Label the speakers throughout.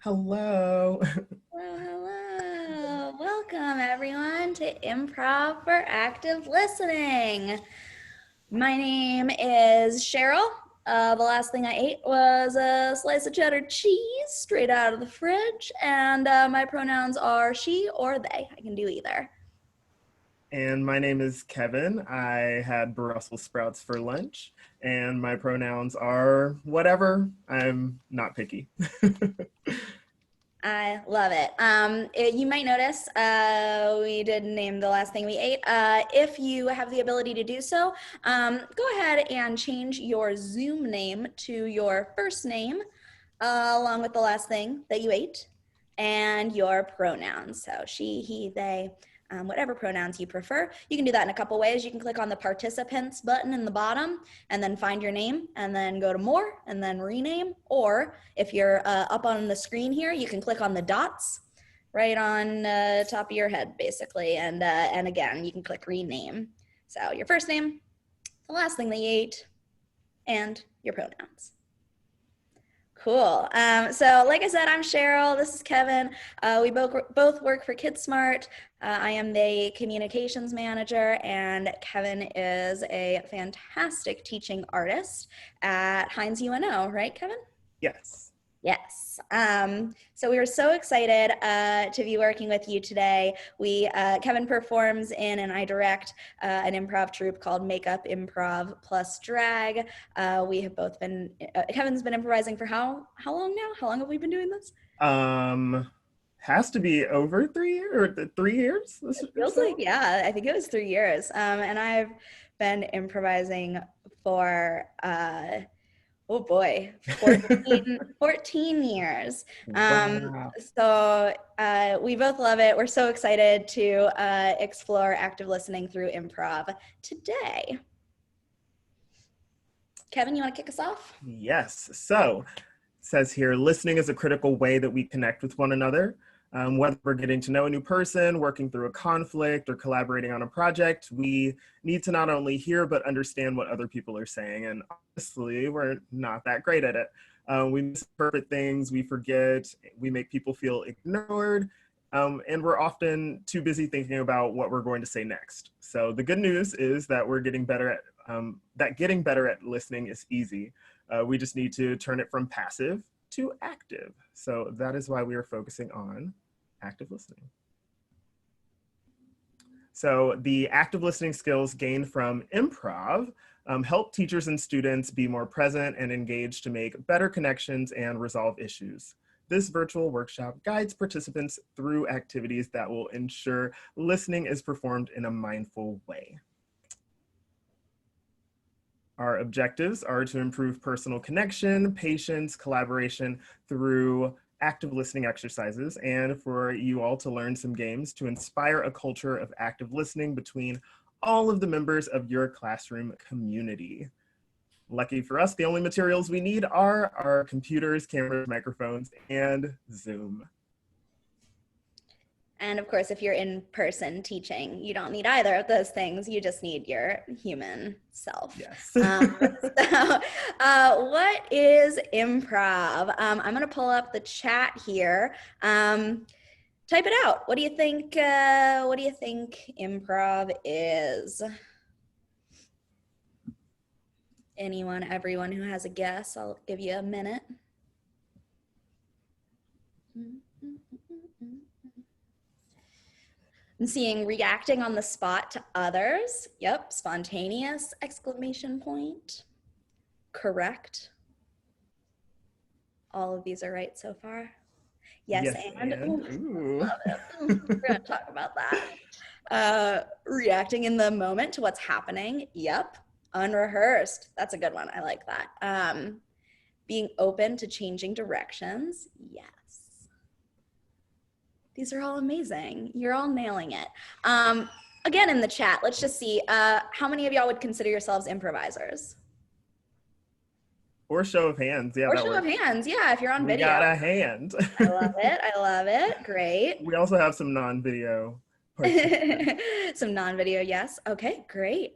Speaker 1: Hello.
Speaker 2: Hello, hello. Welcome everyone to Improv for Active Listening. My name is Cheryl. The last thing I ate was a slice of cheddar cheese straight out of the fridge, and my pronouns are she or they. I can do either.
Speaker 1: And my name is Kevin. I had Brussels sprouts for lunch, and my pronouns are whatever. I'm not picky.
Speaker 2: I love it. You might notice we did name the last thing we ate. If you have the ability to do so, go ahead and change your Zoom name to your first name along with the last thing that you ate and your pronouns. So she, he, they, whatever pronouns you prefer. You can do that in a couple ways. You can click on the participants button in the bottom and then find your name and then go to more and then rename. Or if you're up on the screen here, you can click on the dots right on top of your head basically. And again, you can click rename. So your first name, the last thing that you ate, and your pronouns. Cool. So like I said, I'm Cheryl. This is Kevin. We both work for smART. I am the communications manager, and Kevin is a fantastic teaching artist at Heinz UNO, right, Kevin?
Speaker 1: Yes.
Speaker 2: Yes. So we were so excited to be working with you today. Kevin performs in and I direct an improv troupe called Makeup Improv plus Drag. We have both been, Kevin's been improvising for how long now? How long have we been doing this?
Speaker 1: Um, has to be over 3 years or 3 years
Speaker 2: It
Speaker 1: or
Speaker 2: feels
Speaker 1: so.
Speaker 2: like, yeah, I think it was 3 years. And I've been improvising for oh boy, 14 years. Um,
Speaker 1: Wow.
Speaker 2: so we both love it. We're so excited to explore active listening through improv today. Kevin, you want to kick us off?
Speaker 1: Yes. So it says here, listening is a critical way that we connect with one another. Whether we're getting to know a new person, working through a conflict, or collaborating on a project, we need to not only hear but understand what other people are saying. And honestly, we're not that great at it. We misinterpret things, we forget, we make people feel ignored, and we're often too busy thinking about what we're going to say next. So the good news is that we're getting better at getting better at listening is easy. We just need to turn it from passive to active. So that is why we are focusing on active listening. So the active listening skills gained from improv help teachers and students be more present and engaged to make better connections and resolve issues. This virtual workshop guides participants through activities that will ensure listening is performed in a mindful way. Our objectives are to improve personal connection, patience, collaboration through active listening exercises, and for you all to learn some games to inspire a culture of active listening between all of the members of your classroom community. Lucky for us, the only materials we need are our computers, cameras, microphones, and Zoom.
Speaker 2: And of course, if you're in person teaching, you don't need either of those things. You just need your human self.
Speaker 1: Yes.
Speaker 2: What is improv? I'm going to pull up the chat here. Type it out. What do you think? What do you think improv is? Anyone, everyone who has a guess, I'll give you a minute. And seeing reacting on the spot to others. Yep, spontaneous, exclamation point. Correct. All of these are right so far. Yes,
Speaker 1: Yes,
Speaker 2: and ooh,
Speaker 1: ooh.
Speaker 2: love it. We're gonna talk about that. Reacting in the moment to what's happening. Yep. Unrehearsed. That's a good one. I like that. Being open to changing directions. Yes. These are all amazing. You're all nailing it. Again, in the chat, let's just see. How many of y'all would consider yourselves improvisers?
Speaker 1: Or show of hands. Yeah,
Speaker 2: Or
Speaker 1: that
Speaker 2: show of
Speaker 1: works.
Speaker 2: hands. Yeah, if you're on
Speaker 1: We
Speaker 2: video.
Speaker 1: got a hand.
Speaker 2: I love it. I love it. Great.
Speaker 1: We also have some non-video participants.
Speaker 2: Some non-video, yes. Okay, great.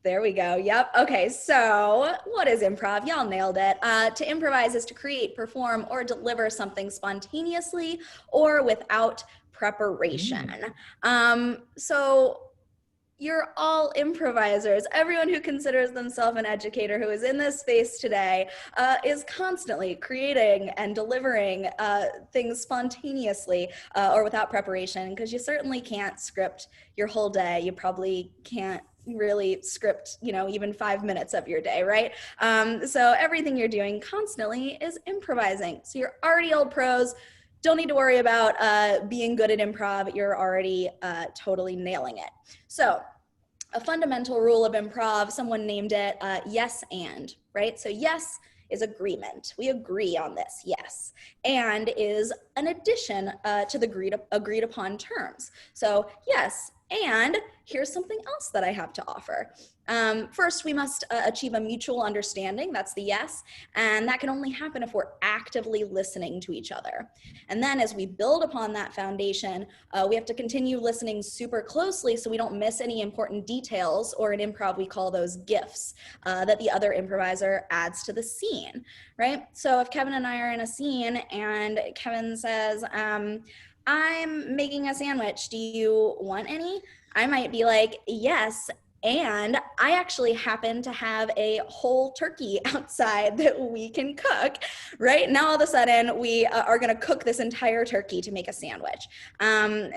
Speaker 2: There we go. Yep. Okay. So what is improv? Y'all nailed it. To improvise is to create, perform, or deliver something spontaneously or without preparation. So you're all improvisers. Everyone who considers themselves an educator who is in this space today is constantly creating and delivering things spontaneously or without preparation, because you certainly can't script your whole day. You probably can't really script, even 5 minutes of your day, right? So everything you're doing constantly is improvising. So you're already old pros. Don't need to worry about being good at improv. You're already totally nailing it. So a fundamental rule of improv, someone named it yes and, right? So yes is agreement. We agree on this, yes. And is an addition to the agreed upon terms. So yes, and here's something else that I have to offer. First, we must achieve a mutual understanding. That's the yes. And that can only happen if we're actively listening to each other. And then as we build upon that foundation, we have to continue listening super closely so we don't miss any important details, or in improv, we call those gifts that the other improviser adds to the scene, right? So if Kevin and I are in a scene and Kevin says, I'm making a sandwich, do you want any? I might be like, yes. And I actually happen to have a whole turkey outside that we can cook, right? Now all of a sudden we are gonna cook this entire turkey to make a sandwich.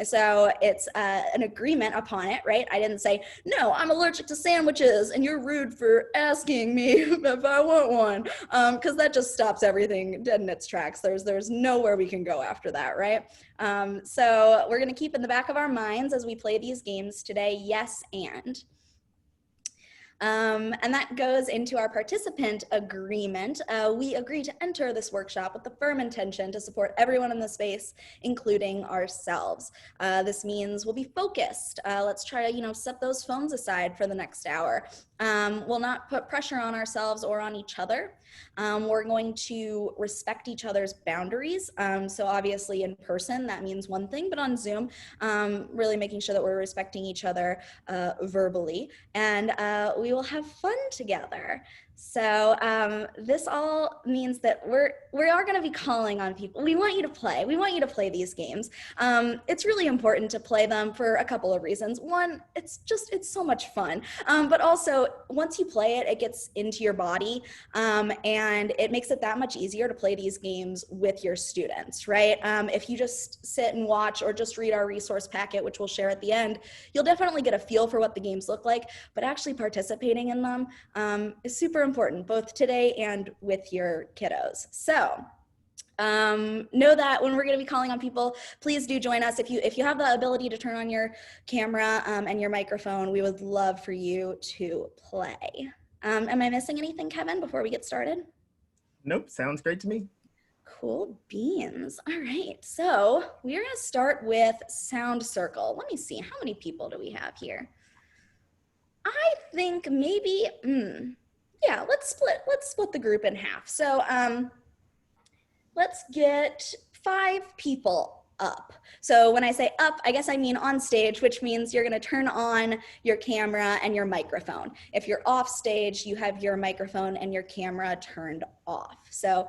Speaker 2: So it's an agreement upon it, right? I didn't say, no, I'm allergic to sandwiches and you're rude for asking me if I want one, because that just stops everything dead in its tracks. There's nowhere we can go after that, right? So we're gonna keep in the back of our minds as we play these games today, yes and. And that goes into our participant agreement. We agree to enter this workshop with the firm intention to support everyone in the space, including ourselves. This means we'll be focused. Let's try to, set those phones aside for the next hour. We'll not put pressure on ourselves or on each other. We're going to respect each other's boundaries. So obviously in person, that means one thing, but on Zoom, really making sure that we're respecting each other verbally. And we will have fun together. So this all means that we are going to be calling on people. We want you to play. We want you to play these games. It's really important to play them for a couple of reasons. One, it's so much fun. But also, once you play it, it gets into your body, and it makes it that much easier to play these games with your students, right? If you just sit and watch or just read our resource packet, which we'll share at the end, you'll definitely get a feel for what the games look like, but actually participating in them is super important, both today and with your kiddos. So know that when we're going to be calling on people, please do join us. If you have the ability to turn on your camera and your microphone, we would love for you to play. Am I missing anything, Kevin, before we get started?
Speaker 1: Nope, sounds great to me.
Speaker 2: Cool beans. All right, so we're going to start with sound circle. Let me see, how many people do we have here? I think maybe, yeah, let's split the group in half. So let's get 5 people up. So when I say up, I guess I mean on stage, which means you're gonna turn on your camera and your microphone. If you're off stage, you have your microphone and your camera turned off. So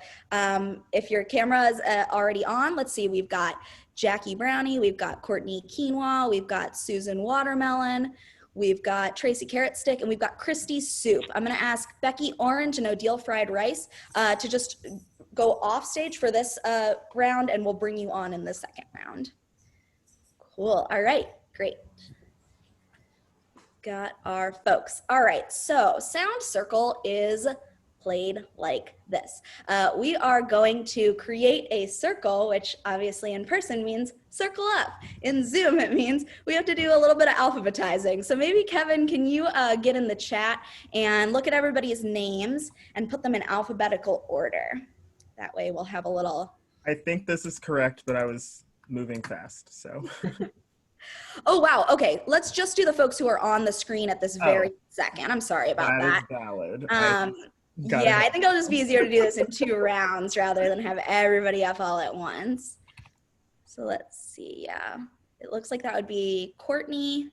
Speaker 2: if your camera is already on, let's see, we've got Jackie Brownie, we've got Courtney Quinoa, we've got Susan Watermelon, we've got Tracy Carrot Stick, and we've got Christy Soup. I'm gonna ask Becky Orange and Odile Fried Rice to just go off stage for this round, and we'll bring you on in the second round. Cool, all right, great. Got our folks. All right, so sound circle is played like this. We are going to create a circle, which obviously in person means circle up. In Zoom, it means we have to do a little bit of alphabetizing. So maybe Kevin, can you get in the chat and look at everybody's names and put them in alphabetical order? That way we'll have a little.
Speaker 1: I think this is correct, but I was moving fast, so.
Speaker 2: Oh, wow. Okay, let's just do the folks who are on the screen at this very second. I'm sorry about that.
Speaker 1: That is valid.
Speaker 2: Yeah, I think it'll just be easier to do this in 2 rounds rather than have everybody up all at once. So let's see, yeah. It looks like that would be Courtney,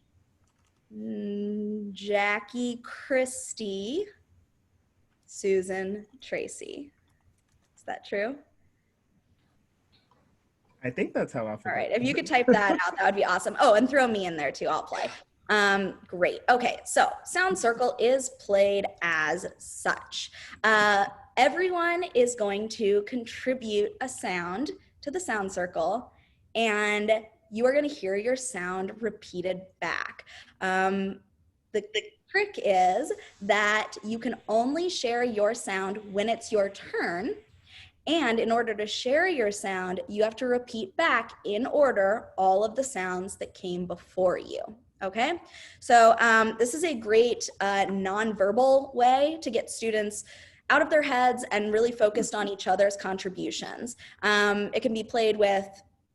Speaker 2: Jackie, Christy, Susan, Tracy. Is that true?
Speaker 1: I think that's how
Speaker 2: All
Speaker 1: alphabet.
Speaker 2: right, if you could type that out, that would be awesome. Oh, and throw me in there too, I'll play. Great. Okay, so sound circle is played as such. Everyone is going to contribute a sound to the sound circle, and you are going to hear your sound repeated back. The trick is that you can only share your sound when it's your turn. And in order to share your sound, you have to repeat back in order all of the sounds that came before you. Okay, so this is a great nonverbal way to get students out of their heads and really focused on each other's contributions. It can be played with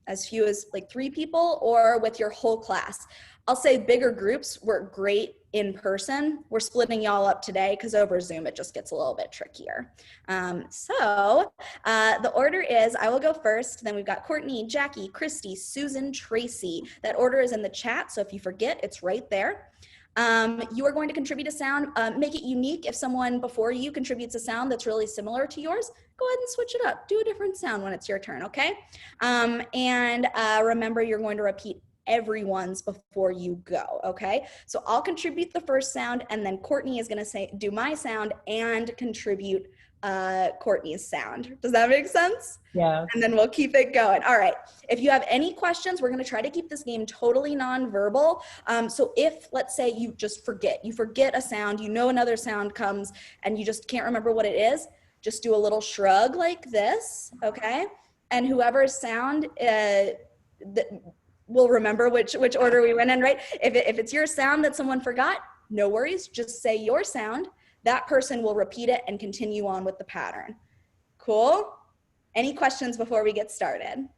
Speaker 2: as few as like 3 people or with your whole class. I'll say bigger groups work great in person. We're splitting y'all up today because over Zoom it just gets a little bit trickier. The order is, I will go first, then we've got Courtney, Jackie, Christy, Susan, Tracy. That order is in the chat, so if you forget, it's right there. You are going to contribute a sound, make it unique. If someone before you contributes a sound that's really similar to yours, go ahead and switch it up. Do a different sound when it's your turn, okay? Remember, you're going to repeat everyone's before you go, okay? So I'll contribute the first sound, and then Courtney is gonna do my sound and contribute Courtney's sound. Does that make sense?
Speaker 3: Yeah.
Speaker 2: And then we'll keep it going. All right. If you have any questions, we're going to try to keep this game totally nonverbal. So if, let's say, you forget a sound, you know another sound comes, and you just can't remember what it is, just do a little shrug like this, okay? And whoever's sound will remember which order we went in, right? If it's your sound that someone forgot, no worries. Just say your sound. That person will repeat it and continue on with the pattern. Cool? Any questions before we get started?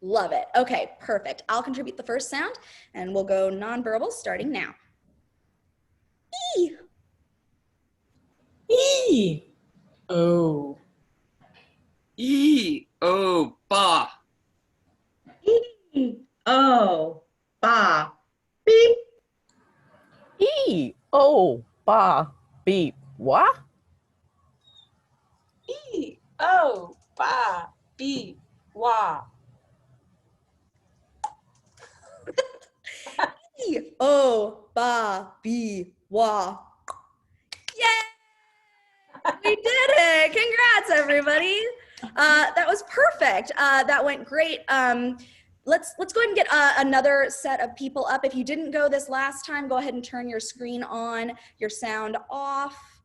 Speaker 2: Love it. Okay, perfect. I'll contribute the first sound and we'll go nonverbal starting now. E.
Speaker 3: E. O.
Speaker 4: E. O. Ba.
Speaker 3: E. O. Ba. Beep.
Speaker 5: E. O. Ba. Beep. What?
Speaker 3: E. O. Ba. Beep. Wah.
Speaker 2: E. O. Ba. Be. Wa. Yay! We did it! Congrats, everybody. That was perfect. That went great. Let's go ahead and get another set of people up. If you didn't go this last time, go ahead and turn your screen on, your sound off.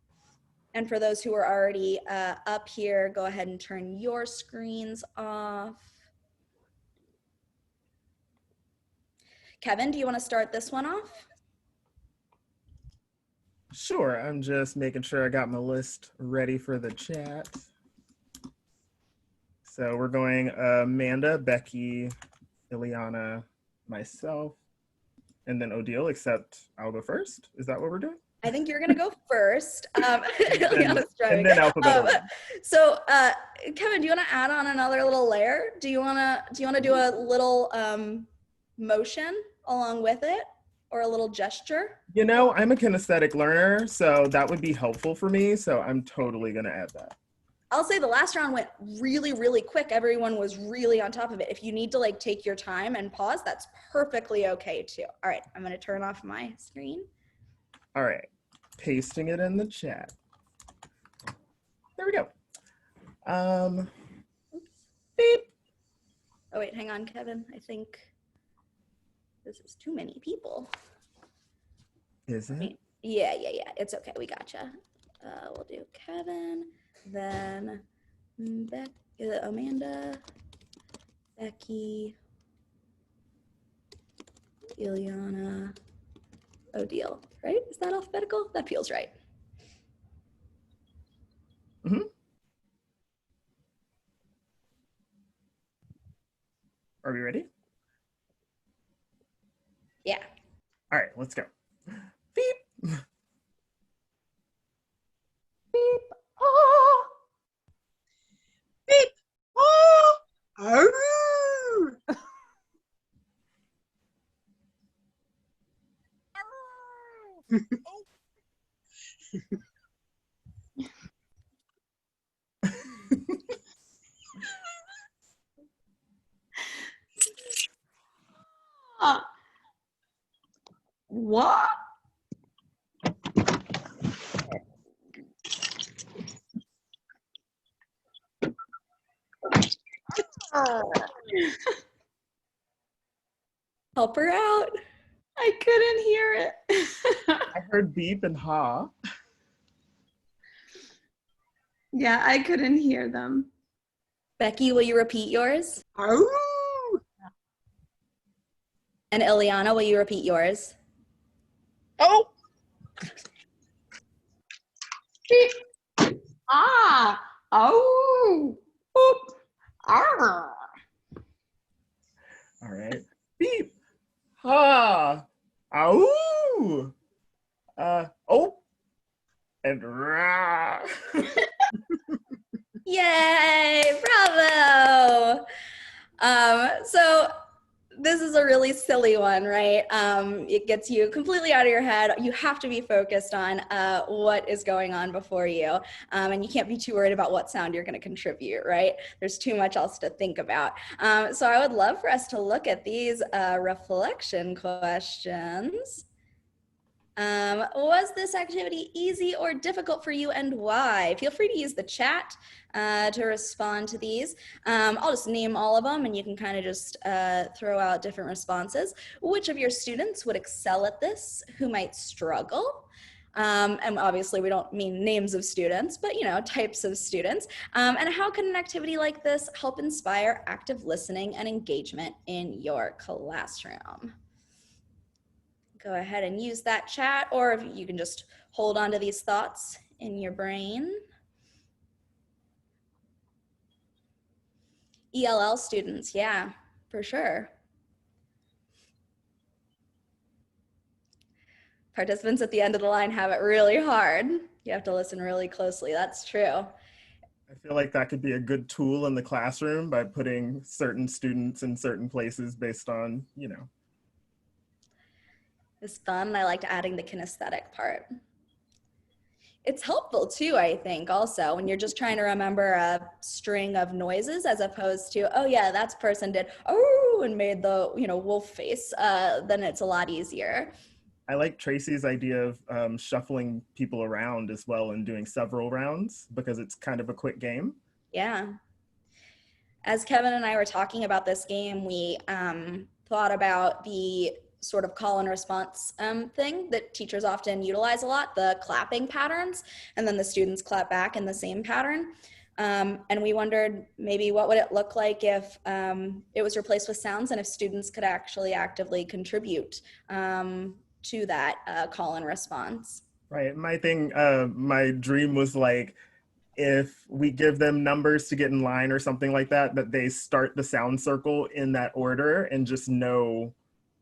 Speaker 2: And for those who are already up here, go ahead and turn your screens off. Kevin, do you want to start this one off?
Speaker 1: Sure, I'm just making sure I got my list ready for the chat. So we're going Amanda, Becky, Ileana, myself, and then Odile, except I'll go first. Is that what we're doing?
Speaker 2: I think you're gonna go first.
Speaker 1: and then alphabetical.
Speaker 2: So, Kevin, do you want to add on another little layer? Do you wanna do a little motion along with it, or a little gesture?
Speaker 1: You know, I'm a kinesthetic learner, so that would be helpful for me. So I'm totally gonna add that.
Speaker 2: I'll say the last round went really, really quick. Everyone was really on top of it. If you need to like take your time and pause, that's perfectly okay too. All right, I'm gonna turn off my screen.
Speaker 1: All right, pasting it in the chat. There we go. Beep.
Speaker 2: Oh wait, hang on, Kevin. I think this is too many people.
Speaker 1: Is it?
Speaker 2: Yeah. It's okay. We gotcha. We'll do Kevin, then Amanda, Becky, Ileana, Odile. Right? Is that alphabetical? That feels right.
Speaker 1: Mm-hmm. Are we ready?
Speaker 2: Yeah.
Speaker 1: All right, let's go. Beep.
Speaker 5: Beep. Ah.
Speaker 3: Beep. Oh. Oh. What?
Speaker 2: Help her out.
Speaker 3: I couldn't hear it.
Speaker 1: I heard beep and ha.
Speaker 3: Yeah, I couldn't hear them.
Speaker 2: Becky, will you repeat yours?
Speaker 3: Oh.
Speaker 2: And Ileana, will you repeat yours?
Speaker 5: Oh.
Speaker 3: Beep. Ah. Oh. Oop. Ah.
Speaker 1: All right. Beep. Ha. Ow. Oh. And rah.
Speaker 2: Yay, bravo. So this is a really silly one, right? It gets you completely out of your head. You have to be focused on what is going on before you. And you can't be too worried about what sound you're going to contribute, right? There's too much else to think about. So I would love for us to look at these reflection questions. Was this activity easy or difficult for you, and why? Feel free to use the chat to respond to these. I'll just name all of them and you can kind of just throw out different responses. Which of your students would excel at this? Who might struggle? And obviously we don't mean names of students, but types of students. And how can an activity like this help inspire active listening and engagement in your classroom? Go ahead and use that chat, or if you can just hold on to these thoughts in your brain. ELL students, yeah, for sure. Participants at the end of the line have it really hard. You have to listen really closely, that's true.
Speaker 1: I feel like that could be a good tool in the classroom by putting certain students in certain places based on,
Speaker 2: It's fun. I liked adding the kinesthetic part. It's helpful too, I think, also when you're just trying to remember a string of noises as opposed to, oh yeah, that person did, oh, and made the, wolf face, then it's a lot easier.
Speaker 1: I like Tracy's idea of shuffling people around as well and doing several rounds because it's kind of a quick game.
Speaker 2: Yeah. As Kevin and I were talking about this game, we thought about the sort of call and response thing that teachers often utilize a lot, the clapping patterns, and then the students clap back in the same pattern. And we wondered maybe what would it look like if it was replaced with sounds and if students could actually actively contribute to that call and response.
Speaker 1: Right. My dream was like, if we give them numbers to get in line or something like that, that they start the sound circle in that order and just know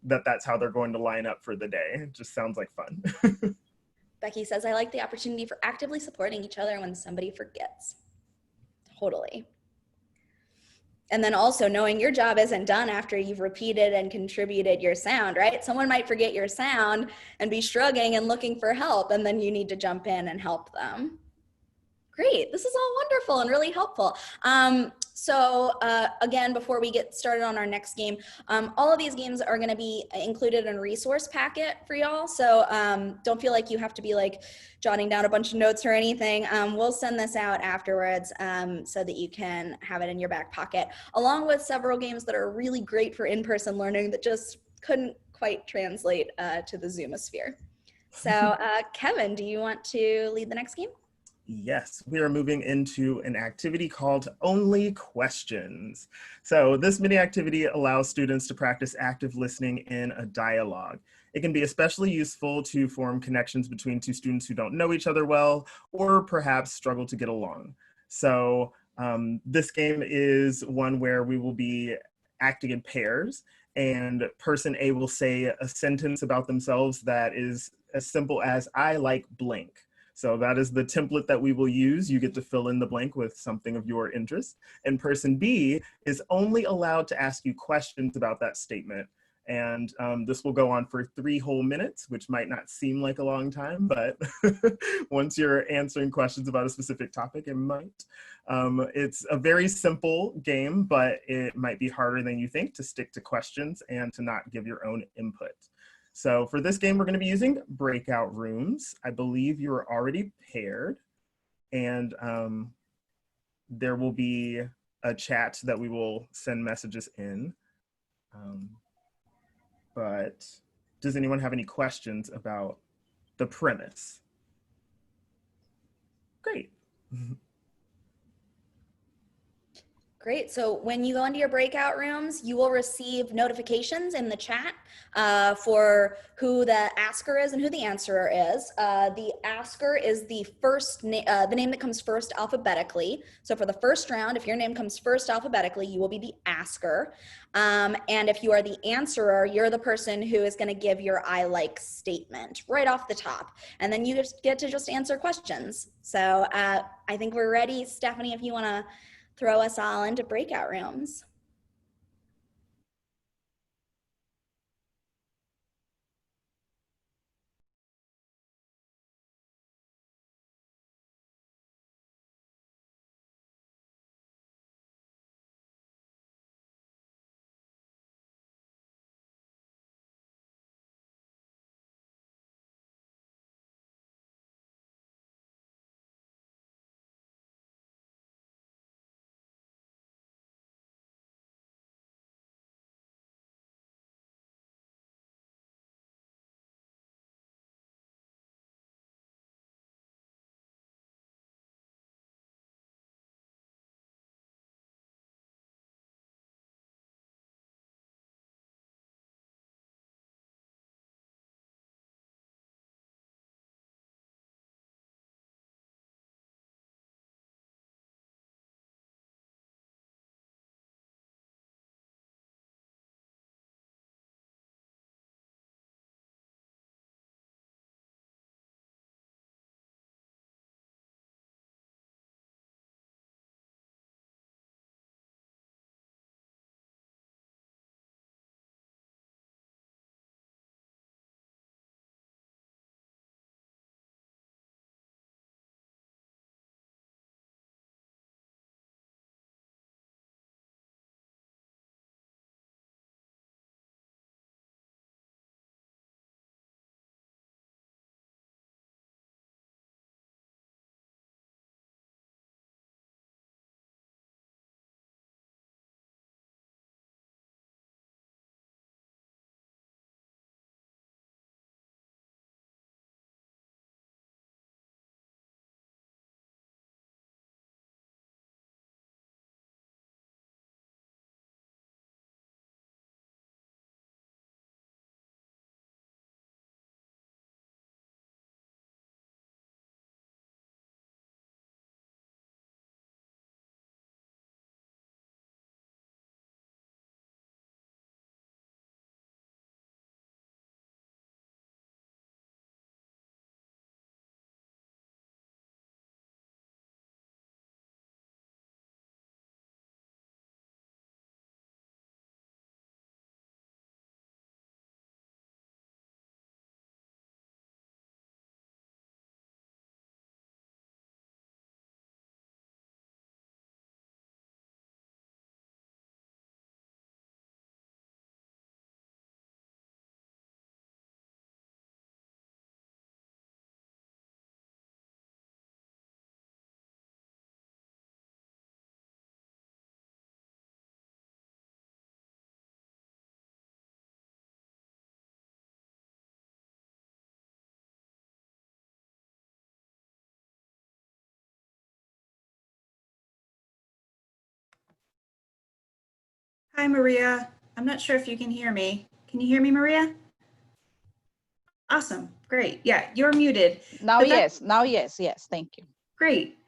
Speaker 1: that that's how they're going to line up for the day. It just sounds like fun.
Speaker 2: Becky says, I like the opportunity for actively supporting each other when somebody forgets. Totally. And then also knowing your job isn't done after you've repeated and contributed your sound, right? Someone might forget your sound and be shrugging and looking for help, and then you need to jump in and help them. Great, this is all wonderful and really helpful. So again, before we get started on our next game, all of these games are gonna be included in a resource packet for y'all. So don't feel like you have to be like jotting down a bunch of notes or anything. We'll send this out afterwards so that you can have it in your back pocket, along with several games that are really great for in-person learning that just couldn't quite translate to the Zoomosphere. So Kevin, do you want to lead the next game?
Speaker 1: Yes, we are moving into an activity called Only Questions. So this mini activity allows students to practice active listening in a dialogue. It can be especially useful to form connections between two students who don't know each other well, or perhaps struggle to get along. So this game is one where we will be acting in pairs, and person A will say a sentence about themselves that is as simple as, I like blank. So that is the template that we will use. You get to fill in the blank with something of your interest. And person B is only allowed to ask you questions about that statement. And this will go on for 3 whole minutes, which might not seem like a long time, but once you're answering questions about a specific topic, it might. It's a very simple game, but it might be harder than you think to stick to questions and to not give your own input. So for this game, we're going to be using breakout rooms. I believe you're already paired, and there will be a chat that we will send messages in. But does anyone have any questions about the premise? Great.
Speaker 2: Great. So when you go into your breakout rooms, you will receive notifications in the chat for who the asker is and who the answerer is. The asker is the name that comes first alphabetically. So for the first round, if your name comes first alphabetically, you will be the asker. And if you are the answerer, you're the person who is going to give your I like statement right off the top. And then you just get to just answer questions. So I think we're ready. Stephanie, if you want to throw us all into breakout rooms.
Speaker 4: Hi, Maria. I'm not sure if you can hear me. Can you hear me, Maria? Awesome. Great. Yeah, you're muted.
Speaker 5: Now,
Speaker 4: But
Speaker 5: yes. Now, yes. Yes. Thank you.
Speaker 4: Great.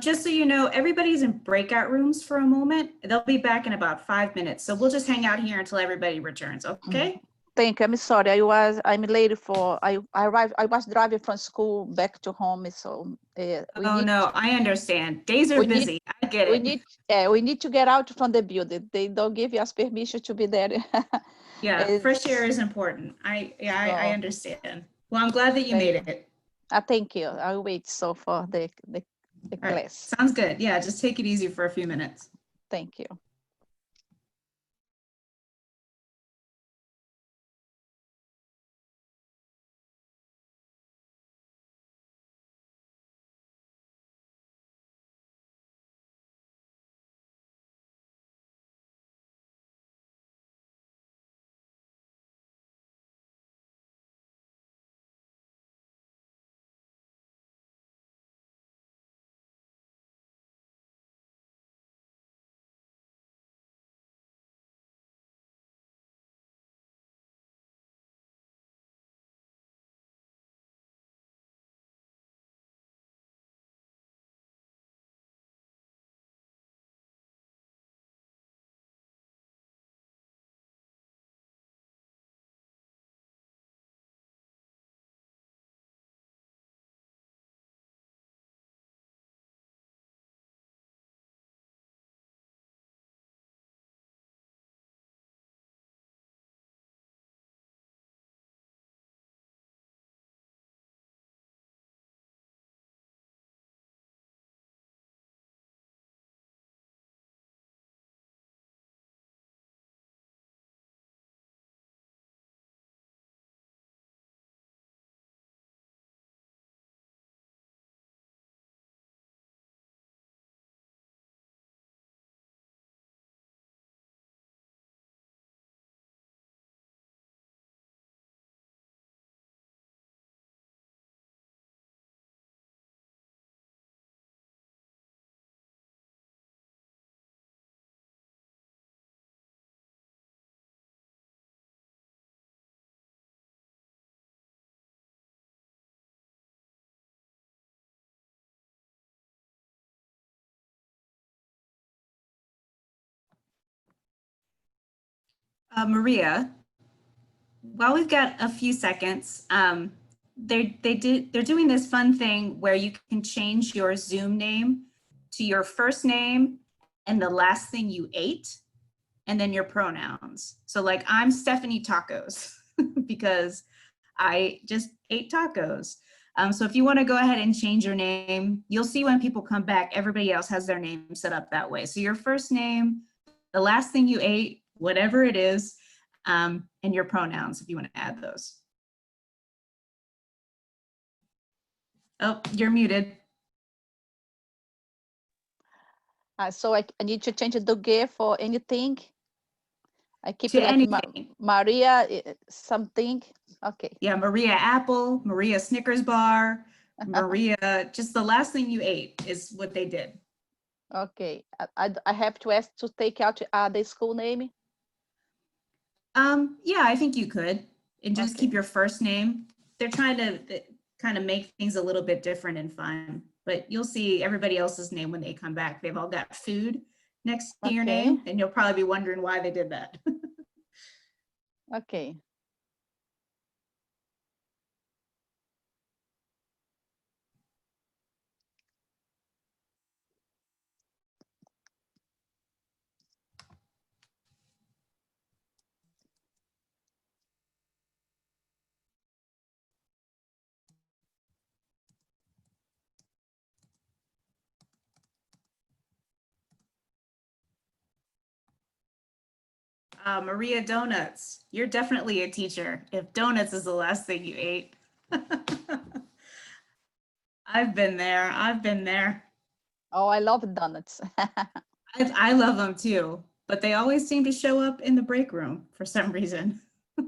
Speaker 4: Just so you know, everybody's in breakout rooms for a moment. They'll be back in about 5 minutes. So we'll just hang out here until everybody returns. Okay?
Speaker 5: Thank you. I'm sorry. I'm late for, I arrived, I was driving from school back to home. So
Speaker 4: Oh, no, I understand. Days are
Speaker 5: we need-
Speaker 4: busy. I get
Speaker 5: we
Speaker 4: it.
Speaker 5: we need to get out from the building. They don't give us permission to be there.
Speaker 4: Yeah, fresh air is important. I
Speaker 5: So,
Speaker 4: understand. Well, I'm glad that you
Speaker 5: thank
Speaker 4: made it.
Speaker 5: thank you. I'll wait so for the
Speaker 4: All right,
Speaker 5: class.
Speaker 4: sounds good. Yeah, just take it easy for a few minutes.
Speaker 5: Thank you.
Speaker 4: Maria, while we've got a few seconds, they're doing this fun thing where you can change your Zoom name to your first name and the last thing you ate, and then your pronouns. So like I'm Stephanie Tacos because I just ate tacos. So if you want to go ahead and change your name, you'll see when people come back, everybody else has their name set up that way. So your first name, the last thing you ate, whatever it is, and your pronouns if you want to add those. Oh, you're muted.
Speaker 5: So I need to change the gear for anything. I keep
Speaker 4: To
Speaker 5: it like
Speaker 4: anything.
Speaker 5: Maria something. Okay.
Speaker 4: Yeah, Maria Apple, Maria Snickers bar, Maria, just the last thing you ate is what they did.
Speaker 5: Okay. I have to ask to take out the school name.
Speaker 4: Yeah, I think you could, and just
Speaker 5: Okay.
Speaker 4: keep your first name. They're trying to kind of make things a little bit different and fun, but you'll see everybody else's name when they come back. They've all got food next to your
Speaker 5: Okay.
Speaker 4: name, and you'll probably be wondering why they did that.
Speaker 5: Okay.
Speaker 4: Maria Donuts, you're definitely a teacher if donuts is the last thing you ate. I've been there. I've been there.
Speaker 5: Oh, I love donuts.
Speaker 4: I love them too, but they always seem to show up in the break room for some reason.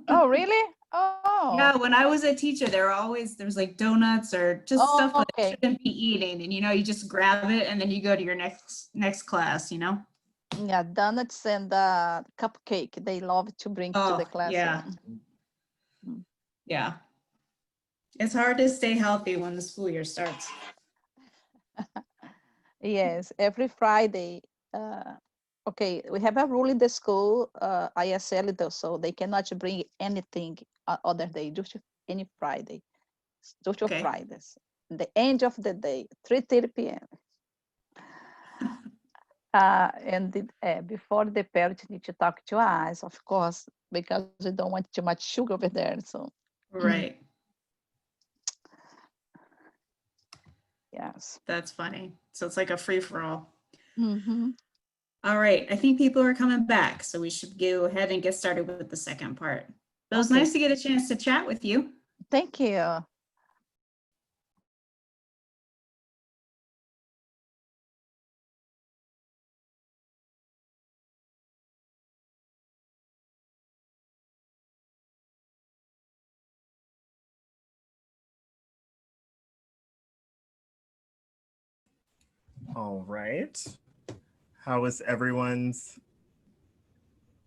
Speaker 5: Oh, really? Oh.
Speaker 4: Yeah, when I was a teacher, there's like donuts or just stuff that I
Speaker 5: Okay.
Speaker 4: shouldn't be eating, and you just grab it and then you go to your next class.
Speaker 5: Yeah, donuts and cupcake. They love to bring to the
Speaker 4: Oh yeah,
Speaker 5: classroom.
Speaker 4: yeah. It's hard to stay healthy when the school year starts.
Speaker 5: Yes, every Friday. Okay, we have a rule in the school, ISL, so they cannot bring anything other day, just any Friday, just
Speaker 4: Okay.
Speaker 5: Fridays. The end of the day, 3:30 p.m. Before the parents need to talk to us, of course, because we don't want too much sugar over there. So
Speaker 4: Right.
Speaker 5: yes.
Speaker 4: That's funny. So it's like a free for all.
Speaker 5: Mm-hmm.
Speaker 4: All right. I think people are coming back, so we should go ahead and get started with the second part. It was
Speaker 5: Okay.
Speaker 4: nice to get a chance to chat with you.
Speaker 5: Thank you.
Speaker 1: All right. How was everyone's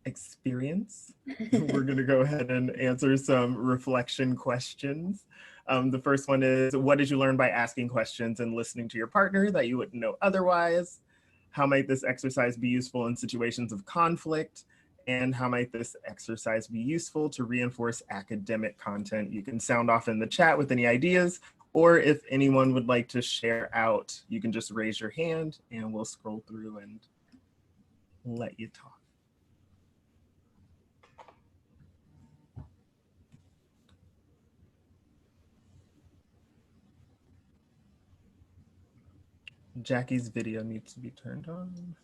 Speaker 1: experience? We're going to go ahead and answer some reflection questions. The first one is, what did you learn by asking questions and listening to your partner that you wouldn't know otherwise? How might this exercise be useful in situations of conflict? And how might this exercise be useful to reinforce academic content? You can sound off in the chat with any ideas, or if anyone would like to share out, you can just raise your hand and we'll scroll through and let you talk. Jackie's video needs to be turned on.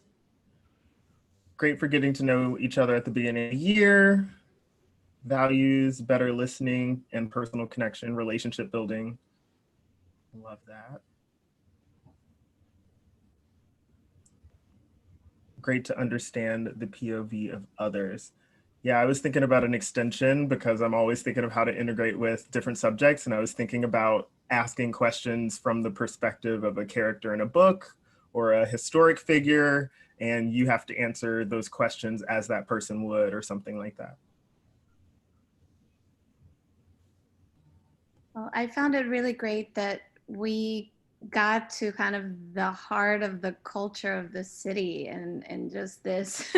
Speaker 1: Great for getting to know each other at the beginning of the year. Values, better listening, and personal connection, relationship building. Love that. Great to understand the POV of others. Yeah, I was thinking about an extension because I'm always thinking of how to integrate with different subjects. And I was thinking about asking questions from the perspective of a character in a book or a historic figure. And you have to answer those questions as that person would or something like that.
Speaker 3: Well, I found it really great that we got to kind of the heart of the culture of the city and just this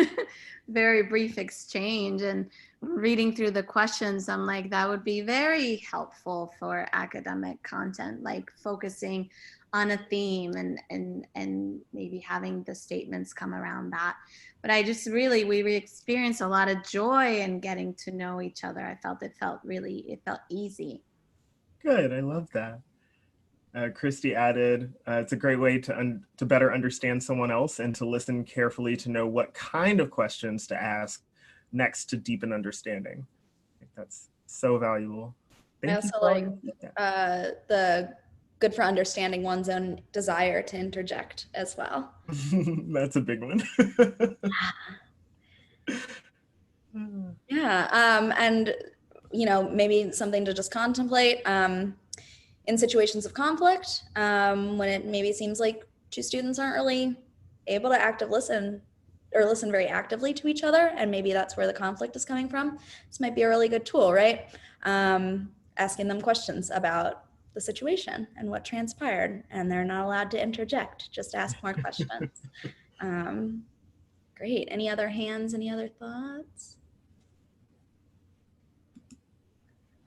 Speaker 3: very brief exchange. And reading through the questions, I'm like, that would be very helpful for academic content, like focusing on a theme and maybe having the statements come around that. But I just really, we experienced a lot of joy in getting to know each other. I felt it felt easy.
Speaker 1: Good, I love that. Christy added, it's a great way to better understand someone else and to listen carefully to know what kind of questions to ask next to deepen understanding. I think that's so valuable.
Speaker 2: I also like the good for understanding one's own desire to interject as well.
Speaker 1: That's a big one.
Speaker 2: Yeah, and maybe something to just contemplate in situations of conflict, when it maybe seems like two students aren't really able to listen very actively to each other, and maybe that's where the conflict is coming from. This might be a really good tool, right? Asking them questions about the situation and what transpired, and they're not allowed to interject, just ask more questions. Great. Any other hands, any other thoughts?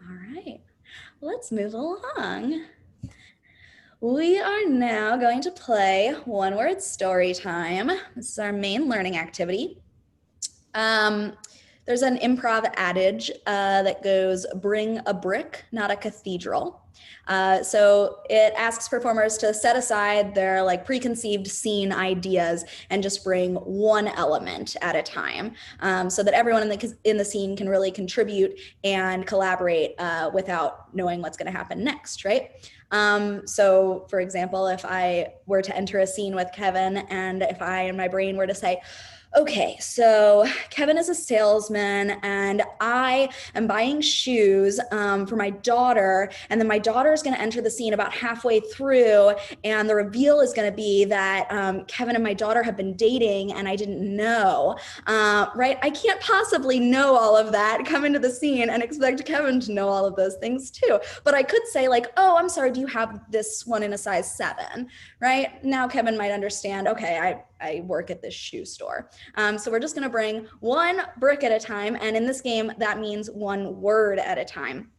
Speaker 2: All right, let's move along. We are now going to play one word story time. This is our main learning activity. There's an improv adage that goes, bring a brick, not a cathedral. So it asks performers to set aside their preconceived scene ideas and just bring one element at a time, so that everyone in the scene can really contribute and collaborate without knowing what's going to happen next, right? So for example, if I were to enter a scene with Kevin and if I in my brain were to say, okay, so Kevin is a salesman and I am buying shoes for my daughter, and then my daughter is going to enter the scene about halfway through, and the reveal is going to be that Kevin and my daughter have been dating and I didn't know, right? I can't possibly know all of that, come into the scene and expect Kevin to know all of those things too. But I could say oh, I'm sorry, do you have this one in a size 7, right? Now Kevin might understand, okay, I work at this shoe store. So we're just gonna bring one brick at a time. And in this game, that means one word at a time.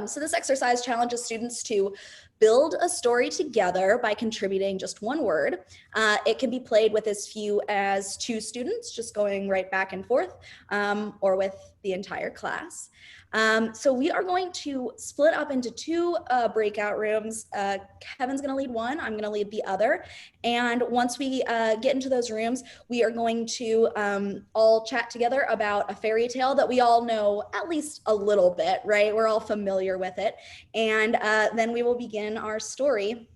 Speaker 2: So this exercise challenges students to build a story together by contributing just one word. It can be played with as few as 2 students, just going right back and forth, or with the entire class. So we are going to split up into 2 breakout rooms. Kevin's gonna lead one, I'm gonna lead the other. And once we get into those rooms, we are going to all chat together about a fairy tale that we all know at least a little bit, right? We're all familiar with it. And then we will begin our story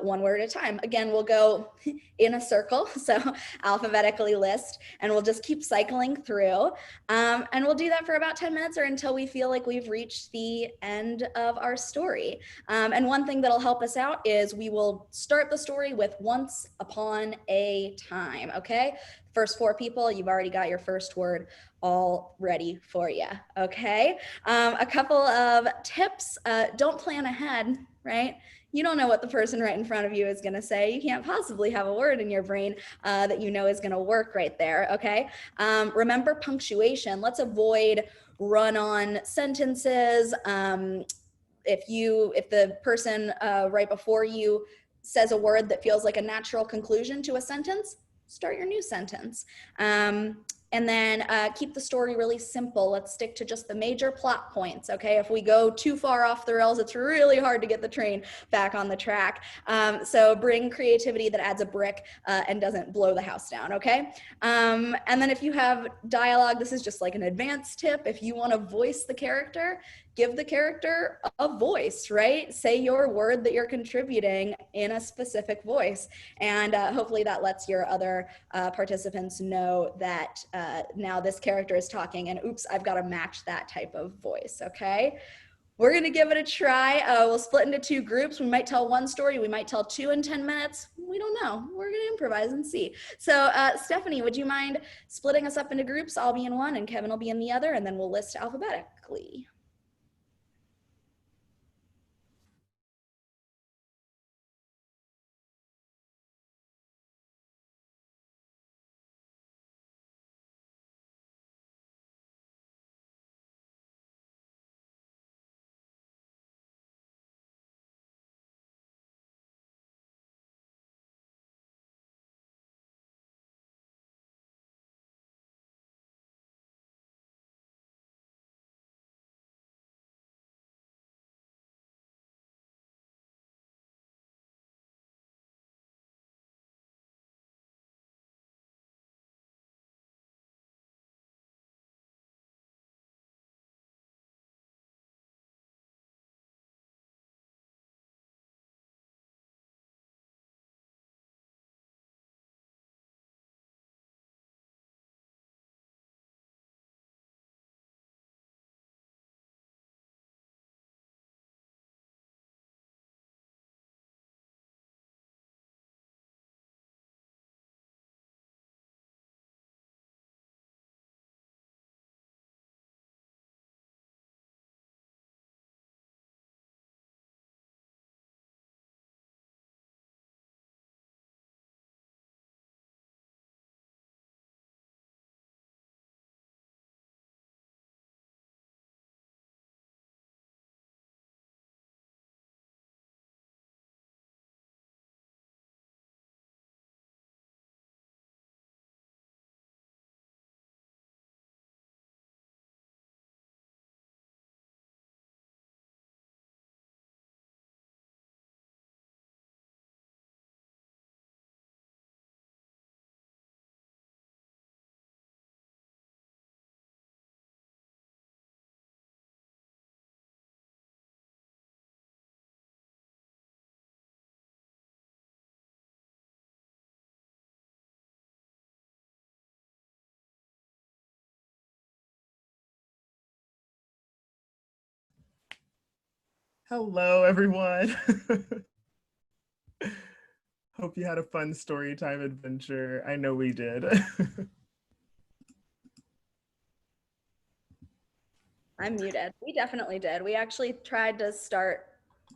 Speaker 2: one word at a time. Again, we'll go in a circle, so alphabetically list, and we'll just keep cycling through. And we'll do that for about 10 minutes or until we feel like we've reached the end of our story. And one thing that'll help us out is we will start the story with once upon a time, okay? First 4 people, you've already got your first word all ready for you, okay? A couple of tips, don't plan ahead, right? You don't know what the person right in front of you is going to say. You can't possibly have a word in your brain that you know is going to work right there, okay? Remember punctuation. Let's avoid run-on sentences. If the person right before you says a word that feels like a natural conclusion to a sentence, start your new sentence. And then keep the story really simple. Let's stick to just the major plot points, okay? If we go too far off the rails, it's really hard to get the train back on the track. So bring creativity that adds a brick and doesn't blow the house down, okay? And then if you have dialogue, this is just like an advanced tip. If you want to voice the character, give the character a voice, right? Say your word that you're contributing in a specific voice. And hopefully that lets your other participants know that now this character is talking and oops, I've got to match that type of voice, okay? We're gonna give it a try. We'll split into 2 groups. We might tell 1 story, we might tell 2 in 10 minutes. We don't know, we're gonna improvise and see. So Stephanie, would you mind splitting us up into groups? I'll be in one and Kevin will be in the other, and then we'll list alphabetically.
Speaker 1: Hello, everyone. Hope you had a fun story time adventure. I know we did.
Speaker 2: I'm muted. We definitely did. We actually tried to start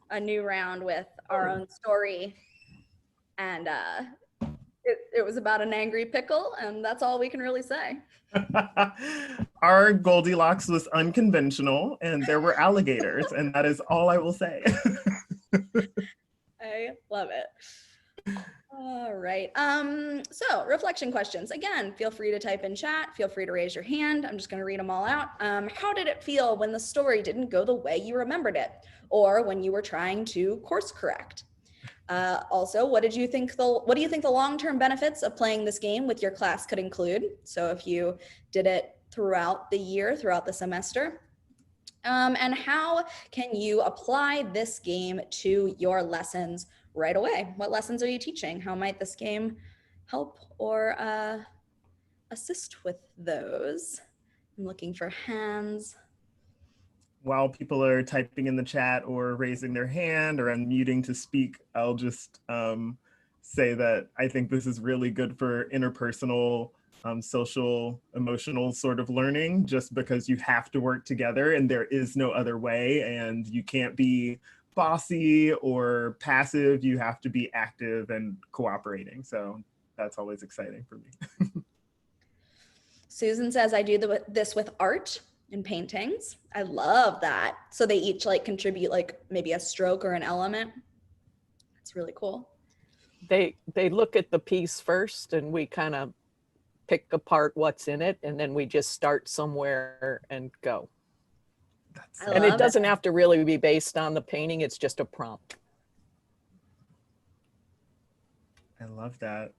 Speaker 2: a new round with our own story, and It was about an angry pickle, and that's all we can really say.
Speaker 1: Our Goldilocks was unconventional, and there were alligators, and that is all I will say.
Speaker 2: I love it. All right. So reflection questions. Again, feel free to type in chat. Feel free to raise your hand. I'm just going to read them all out. How did it feel when the story didn't go the way you remembered it, or when you were trying to course correct? Also, what do you think the long-term benefits of playing this game with your class could include? So if you did it throughout the year, throughout the semester. And how can you apply this game to your lessons right away? What lessons are you teaching? How might this game help or assist with those? I'm looking for hands.
Speaker 1: While people are typing in the chat or raising their hand or unmuting to speak, I'll just say that I think this is really good for interpersonal, social, emotional sort of learning, just because you have to work together and there is no other way, and you can't be bossy or passive. You have to be active and cooperating. So that's always exciting for me.
Speaker 2: Susan says, I do this with art and paintings. I love that. So they each like contribute like maybe a stroke or an element. That's really cool.
Speaker 6: They look at the piece first, and we kind of pick apart what's in it, and then we just start somewhere and go. And it doesn't have to really be based on the painting. It's just a prompt.
Speaker 1: I love that.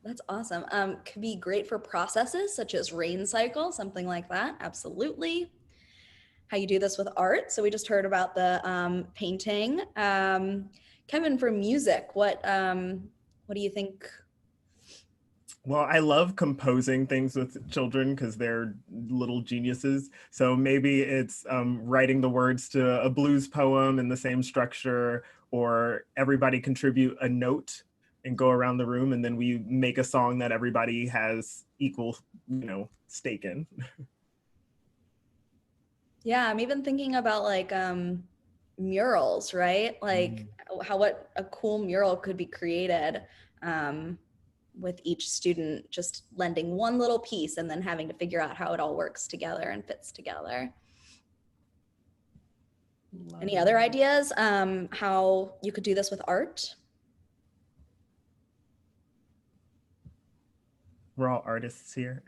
Speaker 2: That's awesome. Could be great for processes such as rain cycle, something like that. Absolutely. How you do this with art. So we just heard about the painting. Kevin, for music, what do you think?
Speaker 1: Well, I love composing things with children because they're little geniuses. So maybe it's writing the words to a blues poem in the same structure, or everybody contribute a note and go around the room, and then we make a song that everybody has equal, stake in.
Speaker 2: Yeah, I'm even thinking about like murals, right? Like what a cool mural could be created with each student just lending one little piece and then having to figure out how it all works together and fits together. Any other ideas how you could do this with art?
Speaker 1: We're all artists here.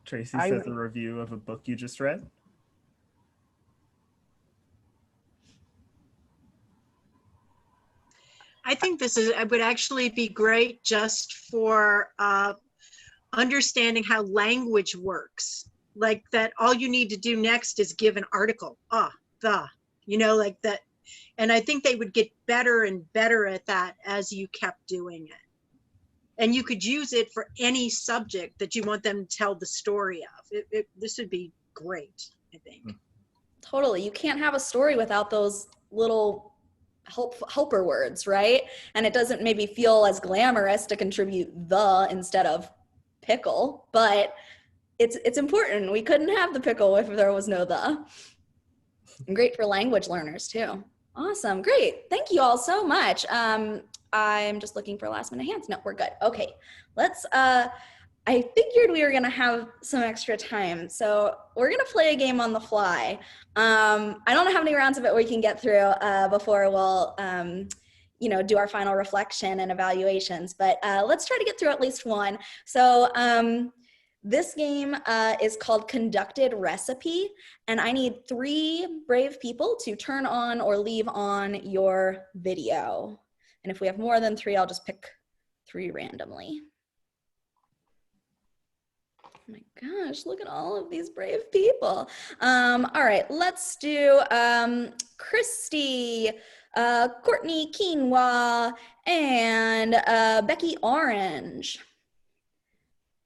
Speaker 1: Tracy says a review of a book you just read.
Speaker 7: I think it would actually be great just for understanding how language works. Like that, all you need to do next is give an article, like that. And I think they would get better and better at that as you kept doing it. And you could use it for any subject that you want them to tell the story of. This would be great, I think.
Speaker 2: Totally. You can't have a story without those little helper words, right? And it doesn't maybe feel as glamorous to contribute the instead of pickle, but it's important. We couldn't have the pickle if there was no the. And great for language learners too. Awesome. Great. Thank you all so much. I'm just looking for last minute hands. No, we're good. Okay. Let's, I figured we were going to have some extra time. So we're going to play a game on the fly. I don't know how many rounds of it we can get through before we'll, do our final reflection and evaluations, but let's try to get through at least one. So this game is called Conducted Recipe, and I need 3 brave people to turn on or leave on your video. And if we have more than 3, I'll just pick 3 randomly. Oh my gosh, look at all of these brave people. All right, let's do Christy, Courtney Quinoa, and Becky Orange.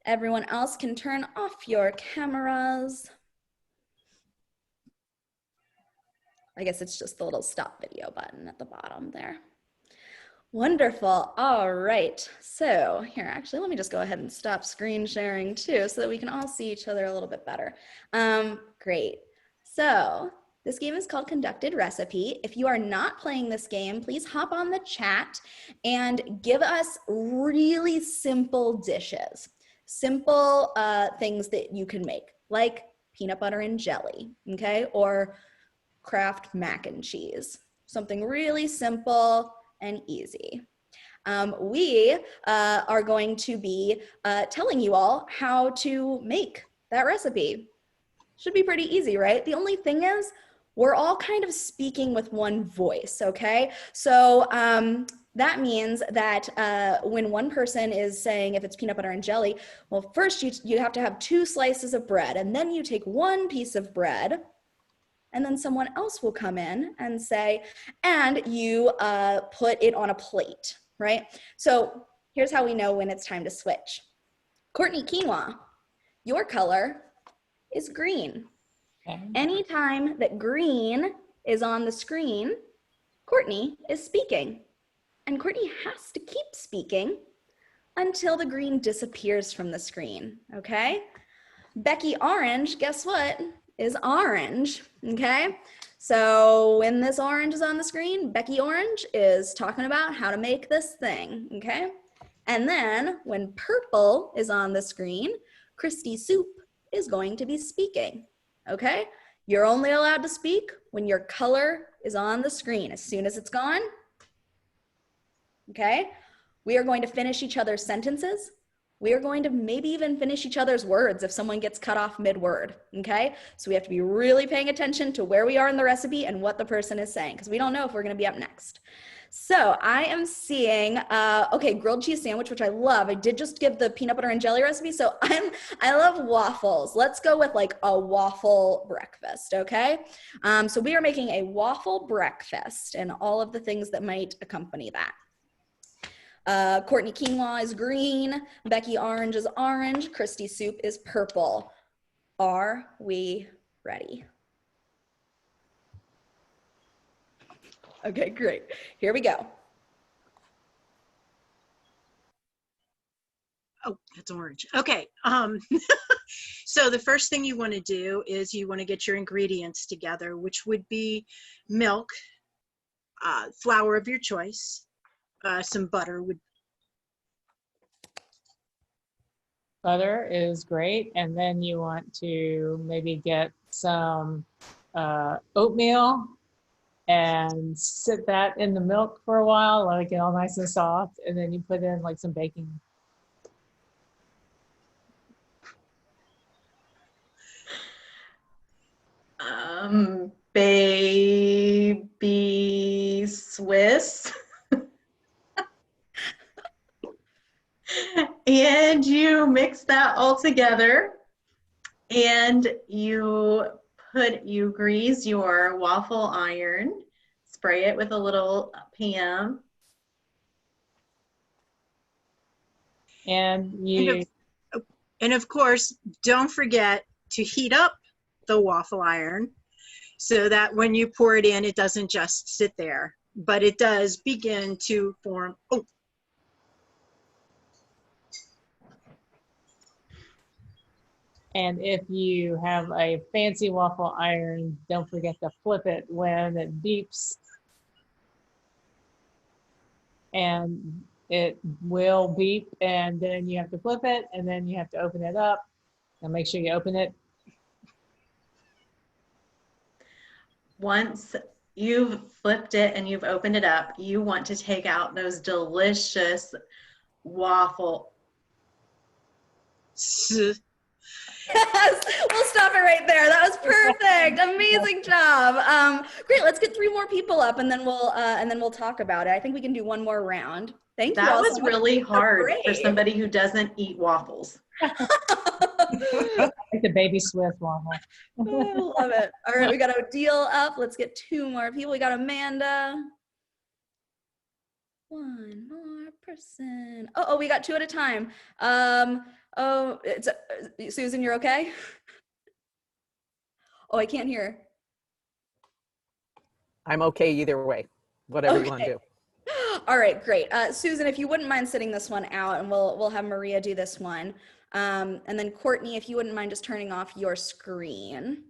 Speaker 2: Everyone else can turn off your cameras. I guess it's just the little stop video button at the bottom there. Wonderful. All right. So here, actually, let me just go ahead and stop screen sharing too so that we can all see each other a little bit better. Great. So This game is called Conducted Recipe. If you are not playing this game, please hop on the chat and give us really simple dishes. Simple things that you can make, like peanut butter and jelly, okay? Or Kraft mac and cheese. Something really simple and easy. We are going to be telling you all how to make that recipe. Should be pretty easy, right? The only thing is, we're all kind of speaking with one voice, okay? So that means that when one person is saying if it's peanut butter and jelly, well, first you have to have 2 slices of bread, and then you take 1 piece of bread, and then someone else will come in and say, and you put it on a plate, right? So here's how we know when it's time to switch. Courtney Quinoa, your color is green.
Speaker 8: Okay.
Speaker 2: Anytime that green is on the screen, Courtney is speaking. And Courtney has to keep speaking until the green disappears from the screen, okay? Becky Orange, guess what, is orange, okay? So when this orange is on the screen, Becky Orange is talking about how to make this thing, okay? And then when purple is on the screen, Christy Soup is going to be speaking, okay? You're only allowed to speak when your color is on the screen. As soon as it's gone, okay? We are going to finish each other's sentences. We are going to maybe even finish each other's words if someone gets cut off mid-word, okay? So we have to be really paying attention to where we are in the recipe and what the person is saying, because we don't know if we're gonna be up next. So I am seeing, okay, grilled cheese sandwich, which I love. I did just give the peanut butter and jelly recipe, so I love waffles. Let's go with like a waffle breakfast, okay? So we are making a waffle breakfast and all of the things that might accompany that. Courtney Quinoa is green, Becky Orange is orange, Christy Soup is purple. Are we ready? Okay, great. Here we go.
Speaker 7: Oh, that's orange. Okay. So the first thing you want to do is you want to get your ingredients together, which would be milk, flour of your choice, some butter would.
Speaker 8: Butter is great. And then you want to maybe get some oatmeal and sit that in the milk for a while, let it get all nice and soft. And then you put in like some baking.
Speaker 9: Baby Swiss. And you mix that all together and you grease your waffle iron, spray it with a little Pam.
Speaker 8: And
Speaker 7: of course, don't forget to heat up the waffle iron so that when you pour it in, it doesn't just sit there, but it does begin to form. Oh.
Speaker 8: And if you have a fancy waffle iron, don't forget to flip it when it beeps. And it will beep, and then you have to flip it, and then you have to open it up. And make sure you open it.
Speaker 9: Once you've flipped it and you've opened it up, you want to take out those delicious waffle.
Speaker 2: Yes, we'll stop it right there. That was perfect. Amazing job. Great. Let's get 3 more people up, and then we'll talk about it. I think we can do one more round. Thank you.
Speaker 9: That
Speaker 2: all
Speaker 9: was
Speaker 2: so much.
Speaker 9: really hard for
Speaker 2: Great.
Speaker 9: somebody who doesn't eat waffles.
Speaker 8: Like the baby Swiss waffle.
Speaker 2: I love it. All right, we got Odile up. Let's get 2 more people. We got Amanda. 1 more person. Oh, we got 2 at a time. Oh, it's Susan, you're okay? Oh, I can't hear.
Speaker 6: I'm okay either way, whatever you want to do.
Speaker 2: All right, great. Susan, if you wouldn't mind sitting this one out, and we'll have Maria do this one. And then Courtney, if you wouldn't mind just turning off your screen.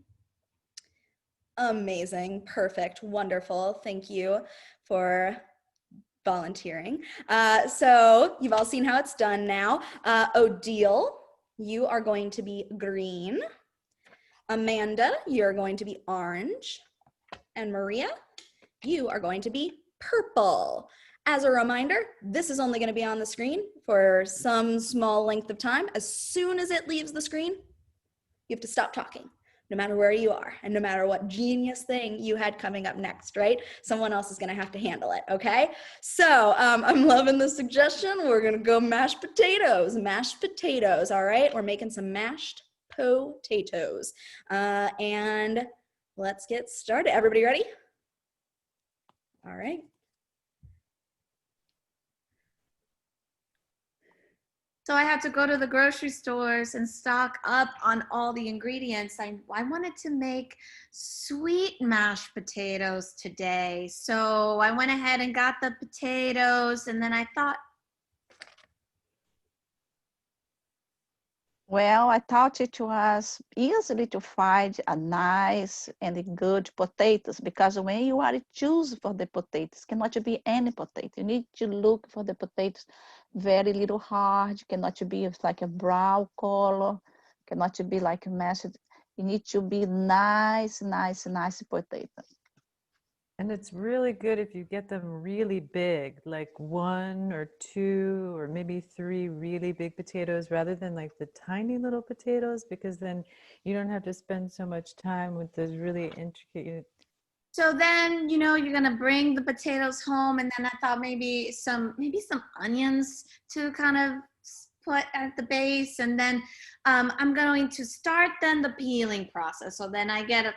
Speaker 2: Amazing. Perfect. Wonderful. Thank you for volunteering. So you've all seen how it's done now. Odile, you are going to be green. Amanda, you're going to be orange. And Maria, you are going to be purple. As a reminder, this is only going to be on the screen for some small length of time. As soon as it leaves the screen, you have to stop talking, no matter where you are and no matter what genius thing you had coming up next, right? Someone else is going to have to handle it, okay? So I'm loving the suggestion. We're going to go mashed potatoes, all right? We're making some mashed potatoes. And let's get started. Everybody ready? All right.
Speaker 3: So I had to go to the grocery stores and stock up on all the ingredients. I wanted to make sweet mashed potatoes today. So I went ahead and got the potatoes, and then I thought,
Speaker 5: Well, I thought it was easily to find a nice and good potatoes, because when you are choosing for the potatoes, cannot be any potato. You need to look for the potatoes very little hard, cannot be like a brown color, cannot be like mashed. You need to be nice potato.
Speaker 10: And it's really good if you get them really big, like 1 or 2 or maybe 3 really big potatoes rather than like the tiny little potatoes, because then you don't have to spend so much time with those really intricate.
Speaker 3: so then, you know, you're gonna bring the potatoes home, and then I thought maybe some onions to kind of put at the base, and then I'm going to start then the peeling process. So then I get a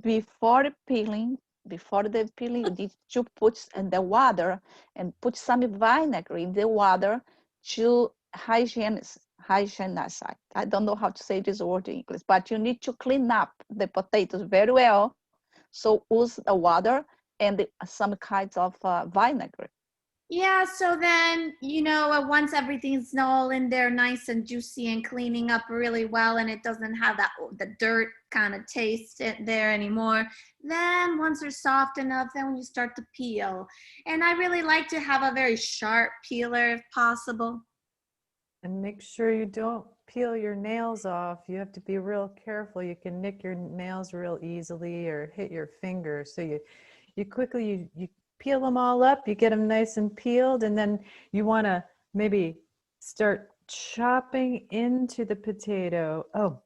Speaker 5: Before the peeling, you need to put in the water and put some vinegar in the water to hygienize. I don't know how to say this word in English, but you need to clean up the potatoes very well. So use the water and some kinds of vinegar.
Speaker 3: Yeah, so then, you know, once everything's all in there nice and juicy and cleaning up really well, and it doesn't have the dirt kind of taste there anymore, then once they're soft enough, then when you start to peel. And I really like to have a very sharp peeler if possible.
Speaker 10: And make sure you don't peel your nails off. You have to be real careful. You can nick your nails real easily or hit your finger. So you quickly, you peel them all up, you get them nice and peeled, and then you want to maybe start chopping into the potato. Oh,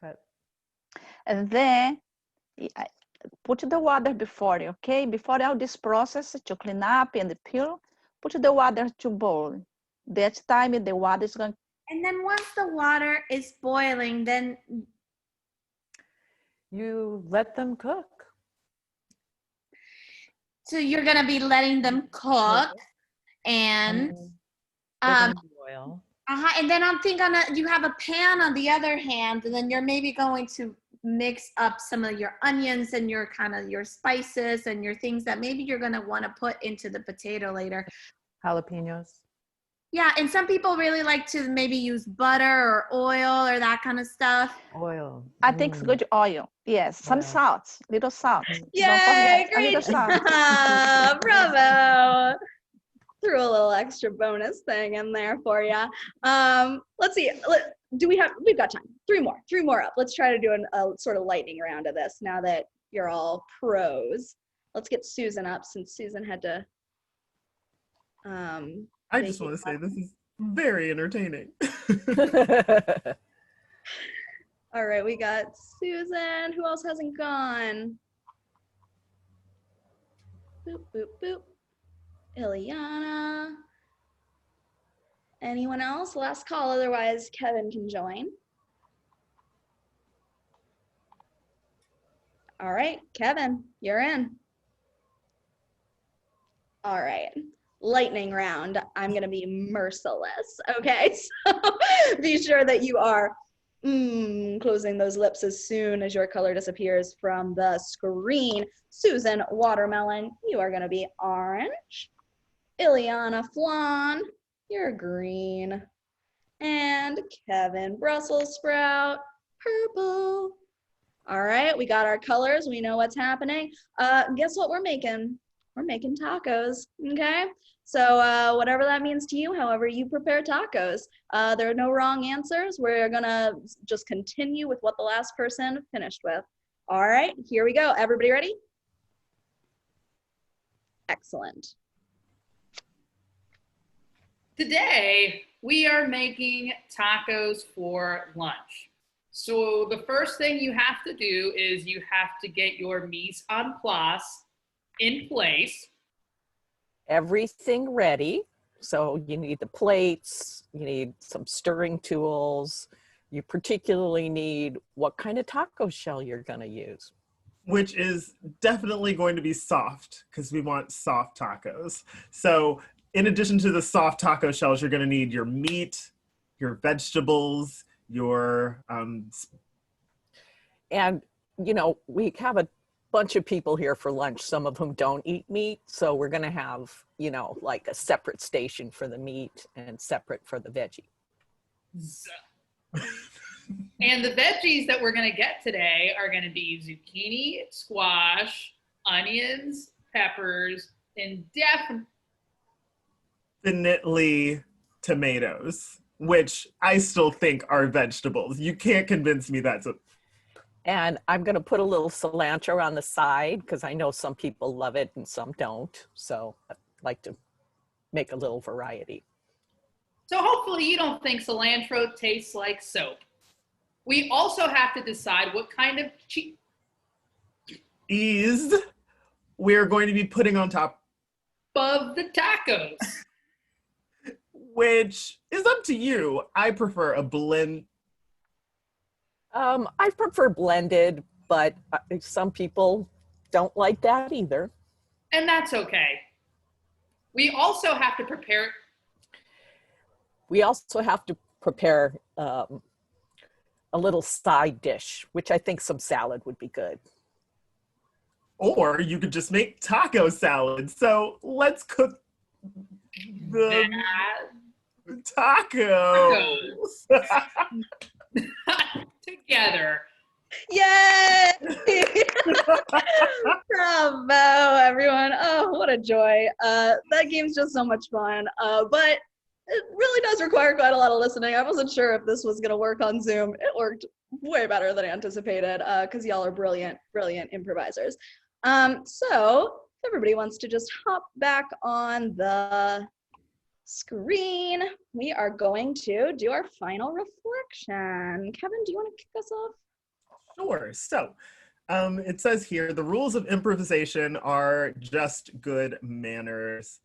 Speaker 10: cut.
Speaker 5: And then put the water before, okay? Before all this process to clean up and peel, put the water to boil. That time the water is going.
Speaker 3: And then once the water is boiling, then
Speaker 10: You let them cook.
Speaker 3: so you're gonna be letting them cook, and
Speaker 10: Boil.
Speaker 3: and then I'm thinking you have a pan on the other hand, and then you're maybe going to mix up some of your onions and your kind of your spices and your things that maybe you're gonna want to put into the potato later.
Speaker 10: Jalapenos.
Speaker 3: Yeah, and some people really like to maybe use butter or oil or that kind of stuff.
Speaker 10: Oil.
Speaker 5: I think it's good oil. Yes, some salt, little salt.
Speaker 2: Yay,
Speaker 5: A little
Speaker 2: great
Speaker 5: salt.
Speaker 2: job, bravo. Threw a little extra bonus thing in there for you. Let's see, we've got time. Three more up. Let's try to do a sort of lightning round of this now that you're all pros. Let's get Susan up since Susan had to.
Speaker 1: I just want to say this is very entertaining.
Speaker 2: All right, we got Susan. Who else hasn't gone? Boop, boop, boop. Ileana. Anyone else? Last call, otherwise Kevin can join. All right, Kevin, you're in. All right, lightning round. I'm gonna be merciless, okay? So be sure that you are closing those lips as soon as your color disappears from the screen. Susan Watermelon, you are gonna be orange. Ileana Flan, you're green. And Kevin Brussels Sprout, purple. All right, we got our colors. We know what's happening. Guess what we're making? We're making tacos, okay? So whatever that means to you, however you prepare tacos. There are no wrong answers. We're gonna just continue with what the last person finished with. All right, here we go. Everybody ready? Excellent.
Speaker 11: Today, we are making tacos for lunch. So the first thing you have to do is you have to get your mise en place in place.
Speaker 6: Everything ready. So you need the plates, you need some stirring tools. You particularly need what kind of taco shell you're going to use.
Speaker 1: Which is definitely going to be soft because we want soft tacos. So in addition to the soft taco shells, you're going to need your meat, your vegetables, your
Speaker 6: and you know, we have a bunch of people here for lunch, some of whom don't eat meat, so we're going to have, you know, like a separate station for the meat and separate for the veggie.
Speaker 11: And the veggies that we're going to get today are going to be zucchini, squash, onions, peppers, and
Speaker 1: definitely tomatoes, which I still think are vegetables. You can't convince me that's a...
Speaker 6: And I'm going to put a little cilantro on the side because I know some people love it and some don't. So I'd like to make a little variety.
Speaker 11: So hopefully you don't think cilantro tastes like soap. We also have to decide what kind of cheese
Speaker 1: we're going to be putting on top
Speaker 11: of the tacos.
Speaker 1: Which is up to you. I prefer a blend.
Speaker 6: I prefer blended, but some people don't like that either.
Speaker 11: And that's okay. We also have to prepare.
Speaker 6: We also have to prepare a little side dish, which I think some salad would be good.
Speaker 1: Or you could just make taco salad. So let's cook the tacos.
Speaker 11: Together.
Speaker 2: Yay! Bravo, everyone. Oh, what a joy. That game's just so much fun. But it really does require quite a lot of listening. I wasn't sure if this was going to work on Zoom. It worked way better than anticipated because y'all are brilliant, brilliant improvisers. So if everybody wants to just hop back on the screen, we are going to do our final reflection. Kevin, do you want to kick us off?
Speaker 1: Sure. So it says here, the rules of improvisation are just good manners,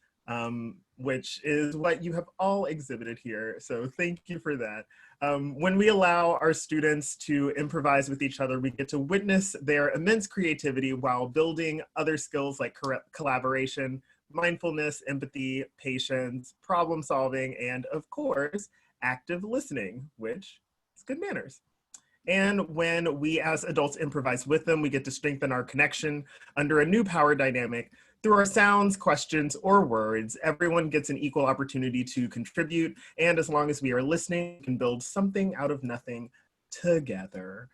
Speaker 1: which is what you have all exhibited here. So thank you for that. When we allow our students to improvise with each other, we get to witness their immense creativity while building other skills like collaboration, mindfulness, empathy, patience, problem solving, and of course, active listening, which is good manners. And when we as adults improvise with them, we get to strengthen our connection under a new power dynamic. Through our sounds, questions, or words, everyone gets an equal opportunity to contribute. And as long as we are listening, we can build something out of nothing together.